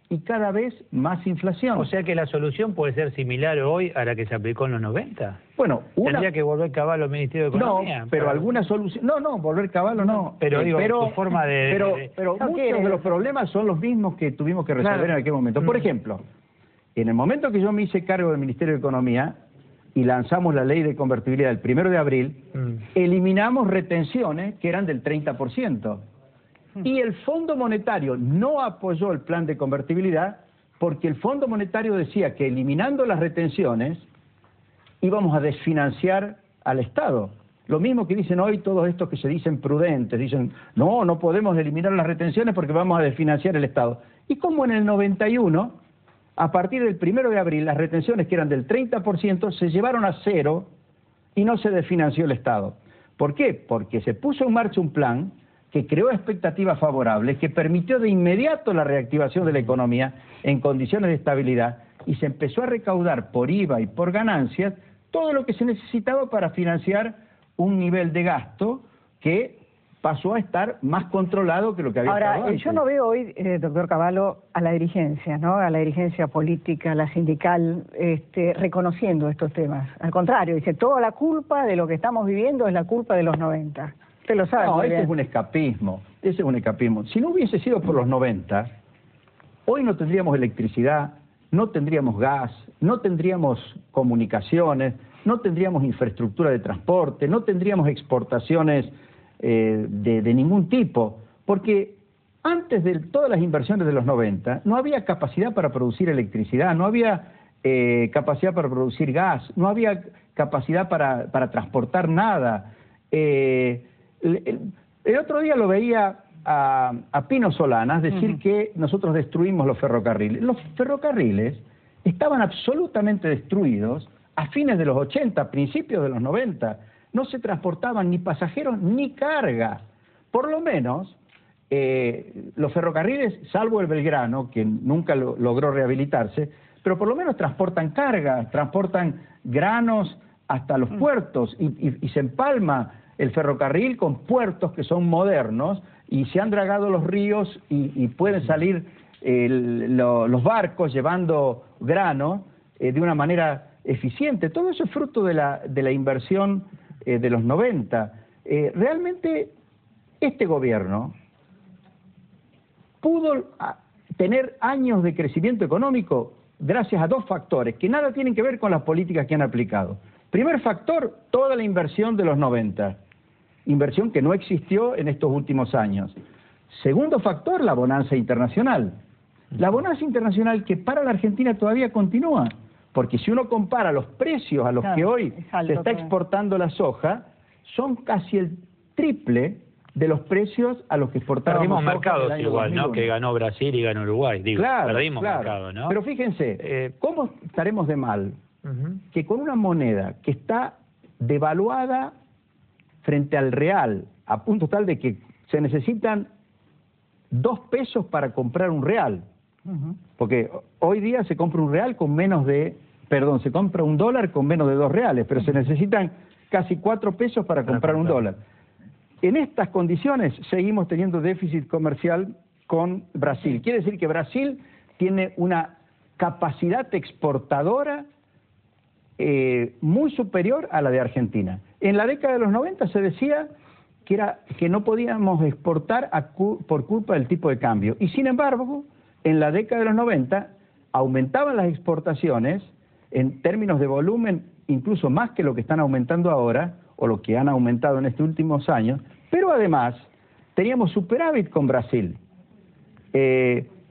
y cada vez más inflación. O sea que la solución puede ser similar hoy a la que se aplicó en los 90. Bueno, tendría que volver Caballo al Ministerio de Economía. No, pero alguna solución... No, volver Caballo no. Pero digo, tu forma de... Pero muchos de los problemas son los mismos que tuvimos que resolver en aquel momento. Por ejemplo, en el momento que yo me hice cargo del Ministerio de Economía y lanzamos la ley de convertibilidad el 1 de abril, eliminamos retenciones que eran del 30%. Y el Fondo Monetario no apoyó el plan de convertibilidad porque el Fondo Monetario decía que eliminando las retenciones íbamos a desfinanciar al Estado. Lo mismo que dicen hoy todos estos que se dicen prudentes, dicen, no podemos eliminar las retenciones porque vamos a desfinanciar el Estado. Y como en el 91, a partir del 1 de abril, las retenciones que eran del 30% se llevaron a cero y no se desfinanció el Estado. ¿Por qué? Porque se puso en marcha un plan que creó expectativas favorables, que permitió de inmediato la reactivación de la economía en condiciones de estabilidad y se empezó a recaudar por IVA y por ganancias todo lo que se necesitaba para financiar un nivel de gasto que pasó a estar más controlado que lo que había estado antes. Yo no veo hoy, doctor Cavallo, a la dirigencia, ¿no? A la dirigencia política, a la sindical, reconociendo estos temas. Al contrario, dice, toda la culpa de lo que estamos viviendo es la culpa de los 90. Usted lo sabe. No, ese es un escapismo. Ese es un escapismo. Si no hubiese sido por los 90, hoy no tendríamos electricidad, no tendríamos gas, no tendríamos comunicaciones, no tendríamos infraestructura de transporte, no tendríamos exportaciones de ningún tipo, porque antes de todas las inversiones de los 90 no había capacidad para producir electricidad, no había capacidad para producir gas, no había capacidad para transportar nada. El otro día lo veía a Pino Solanas decir que nosotros destruimos los ferrocarriles. Los ferrocarriles estaban absolutamente destruidos a fines de los 80, principios de los 90. No se transportaban ni pasajeros ni carga. Por lo menos, los ferrocarriles, salvo el Belgrano, que nunca logró rehabilitarse, pero por lo menos transportan carga, transportan granos hasta los puertos y se empalma el ferrocarril con puertos que son modernos y se han dragado los ríos y pueden salir los barcos llevando grano de una manera eficiente. Todo eso es fruto de la inversión de los 90. Realmente este gobierno pudo tener años de crecimiento económico gracias a dos factores que nada tienen que ver con las políticas que han aplicado. Primer factor, toda la inversión de los 90. Inversión que no existió en estos últimos años. Segundo factor, la bonanza internacional. La bonanza internacional que para la Argentina todavía continúa, porque si uno compara los precios a los que hoy se está exportando la soja, son casi el triple de los precios a los que exportábamos. Perdimos mercados igual, 2001. ¿No? Que ganó Brasil y ganó Uruguay. Digo, perdimos mercado, ¿no? Pero fíjense, ¿cómo estaremos de mal que con una moneda que está devaluada frente al real, a punto tal de que se necesitan 2 pesos para comprar un real? Porque hoy día se compra un real con menos de... Perdón, se compra un dólar con menos de 2 reales, pero se necesitan casi 4 pesos para comprar un dólar. En estas condiciones seguimos teniendo déficit comercial con Brasil. Quiere decir que Brasil tiene una capacidad exportadora muy superior a la de Argentina. En la década de los 90 se decía que no podíamos exportar por culpa del tipo de cambio. Y sin embargo, en la década de los 90 aumentaban las exportaciones en términos de volumen, incluso más que lo que están aumentando ahora, o lo que han aumentado en estos últimos años, pero además teníamos superávit con Brasil.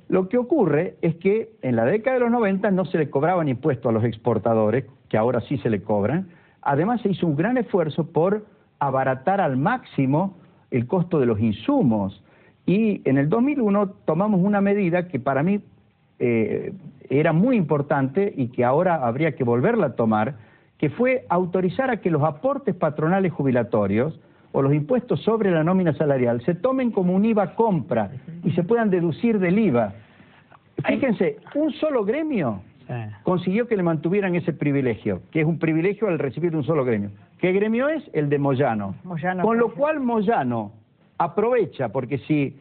Lo que ocurre es que en la década de los 90 no se le cobraban impuestos a los exportadores, que ahora sí se le cobran. Además se hizo un gran esfuerzo por abaratar al máximo el costo de los insumos. Y en el 2001 tomamos una medida que para mí era muy importante y que ahora habría que volverla a tomar, que fue autorizar a que los aportes patronales jubilatorios o los impuestos sobre la nómina salarial se tomen como un IVA compra y se puedan deducir del IVA. Fíjense, un solo gremio consiguió que le mantuvieran ese privilegio, que es un privilegio al recibir de un solo gremio. ¿Qué gremio es? El de Moyano. Con lo cual Moyano aprovecha, porque si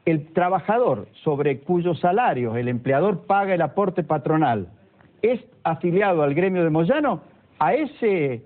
el trabajador sobre cuyos salarios el empleador paga el aporte patronal es afiliado al gremio de Moyano, a ese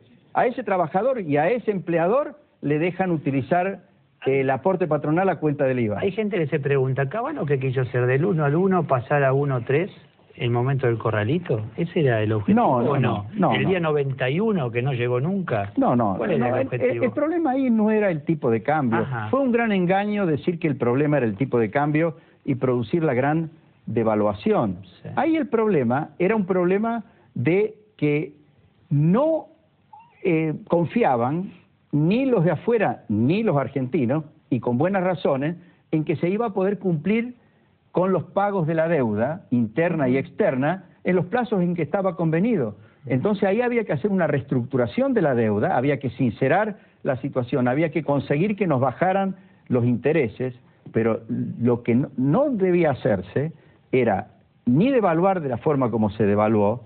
trabajador y a ese empleador le dejan utilizar el aporte patronal a cuenta del IVA. Hay gente que se pregunta, ¿Caballo qué quiso hacer? ¿Del 1 al 1 pasar a 1-3 el momento del corralito? ¿Ese era el objetivo? No. ¿El día 91 que no llegó nunca? No. ¿Cuál era el objetivo? El problema ahí no era el tipo de cambio. Ajá. Fue un gran engaño decir que el problema era el tipo de cambio y producir la gran devaluación. Sí. Ahí el problema era un problema de que no confiaban ni los de afuera ni los argentinos, y con buenas razones, en que se iba a poder cumplir con los pagos de la deuda interna y externa en los plazos en que estaba convenido. Entonces ahí había que hacer una reestructuración de la deuda, había que sincerar la situación, había que conseguir que nos bajaran los intereses, pero lo que no debía hacerse era ni devaluar de la forma como se devaluó,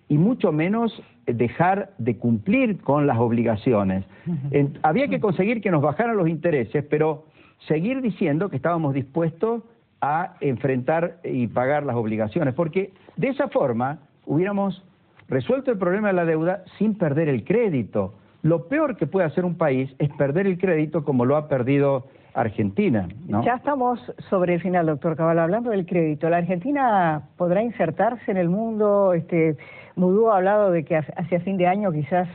y mucho menos dejar de cumplir con las obligaciones. Había que conseguir que nos bajaran los intereses, pero seguir diciendo que estábamos dispuestos a enfrentar y pagar las obligaciones, porque de esa forma hubiéramos resuelto el problema de la deuda sin perder el crédito. Lo peor que puede hacer un país es perder el crédito como lo ha perdido Argentina, ¿no? Ya estamos sobre el final, doctor Caballo, hablando del crédito. ¿La Argentina podrá insertarse en el mundo? Mudú ha hablado de que hacia fin de año quizás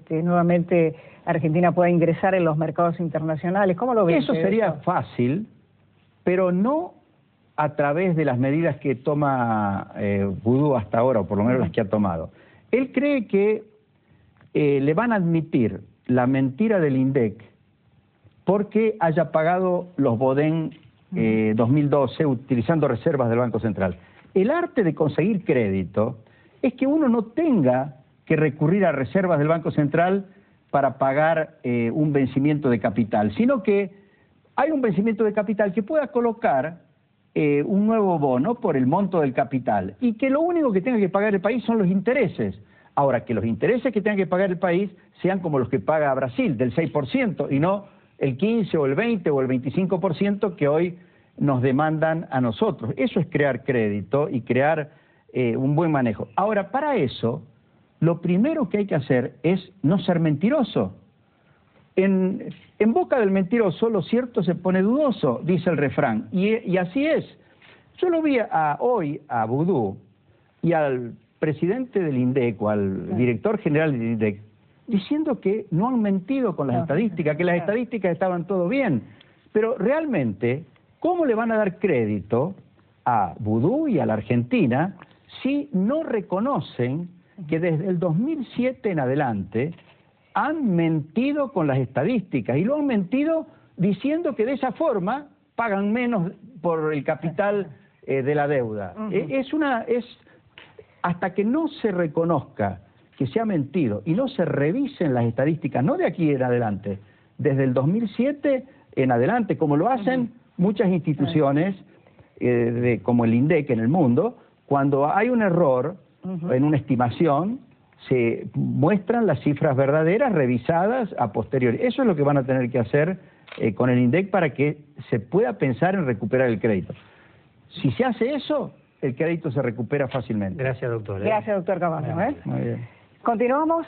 nuevamente Argentina pueda ingresar en los mercados internacionales. ¿Cómo lo ves? Eso sería fácil, pero no a través de las medidas que toma Mudú hasta ahora, o por lo menos las que ha tomado. Él cree que le van a admitir la mentira del INDEC porque haya pagado los Bodén 2012 utilizando reservas del Banco Central. El arte de conseguir crédito es que uno no tenga que recurrir a reservas del Banco Central para pagar un vencimiento de capital, sino que hay un vencimiento de capital que pueda colocar un nuevo bono por el monto del capital y que lo único que tenga que pagar el país son los intereses. Ahora, que los intereses que tenga que pagar el país sean como los que paga Brasil, del 6%, y no el 15 o el 20 o el 25% que hoy nos demandan a nosotros. Eso es crear crédito y crear un buen manejo. Ahora, para eso, lo primero que hay que hacer es no ser mentiroso. En boca del mentiroso lo cierto se pone dudoso, dice el refrán, y así es. Yo lo vi hoy a Mudú y al presidente del INDEC o al director general del INDEC diciendo que no han mentido con las estadísticas, que las estadísticas estaban todo bien. Pero realmente, ¿cómo le van a dar crédito a Mudú y a la Argentina si no reconocen que desde el 2007 en adelante han mentido con las estadísticas? Y lo han mentido diciendo que de esa forma pagan menos por el capital de la deuda. Hasta que no se reconozca que se ha mentido y no se revisen las estadísticas, no de aquí en adelante, desde el 2007 en adelante, como lo hacen muchas instituciones como el INDEC en el mundo, cuando hay un error en una estimación, se muestran las cifras verdaderas revisadas a posteriori. Eso es lo que van a tener que hacer con el INDEC para que se pueda pensar en recuperar el crédito. Si se hace eso, el crédito se recupera fácilmente. Gracias, doctor. Gracias, doctor Caballo. Muy bien. Continuamos.